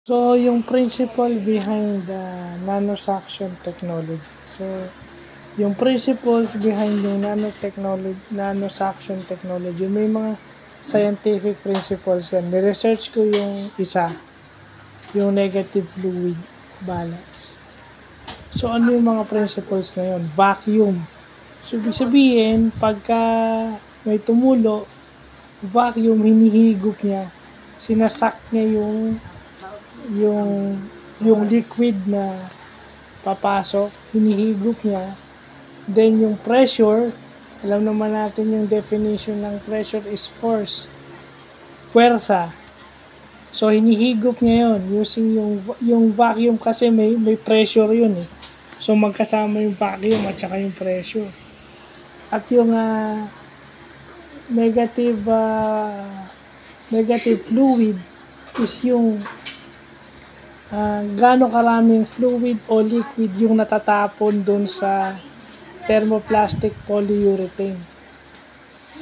So, yung principle behind the nanosuction technology. So, yung principles behind yung nanosuction technology, may mga scientific principles yan. Ni-research ko yung isa, yung negative fluid balance. So, ano yung mga principles na yun? Vacuum. So, ibig sabihin, pagka may tumulo, vacuum, hinihigop niya, sinasak niya yung liquid na papasok, hinihigop niya. Then, yung pressure, alam naman natin yung definition ng pressure is force, puwersa. So, hinihigop niya yun using yung vacuum kasi may pressure yun eh. So, magkasama yung vacuum at saka yung pressure. At yung negative fluid is yung gaano karaming fluid o liquid yung natatapon dun sa thermoplastic polyurethane.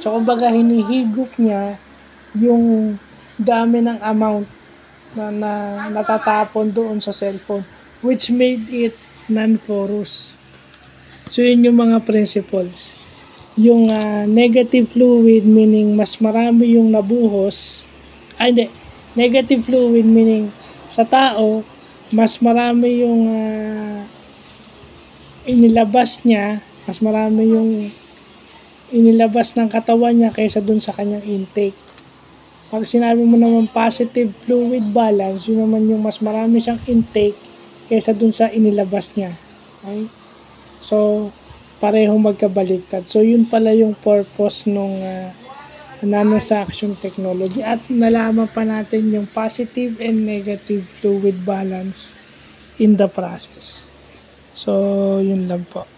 So, kumbaga hinihigop niya yung dami ng amount na natatapon doon sa cellphone, which made it non-porous. So, yun yung mga principles. Yung negative fluid meaning mas marami yung nabuhos. Negative fluid meaning sa tao, mas marami yung inilabas niya, mas marami yung inilabas ng katawan niya kaysa dun sa kanyang intake. Pag sinabi mo naman positive fluid balance, yun naman yung mas marami siyang intake kaysa dun sa inilabas niya. Okay? So, parehong magkabaliktad. So, yun pala yung purpose nung nanosuction technology. At nalaman pa natin yung positive and negative fluid balance in the process. So, yun lang po.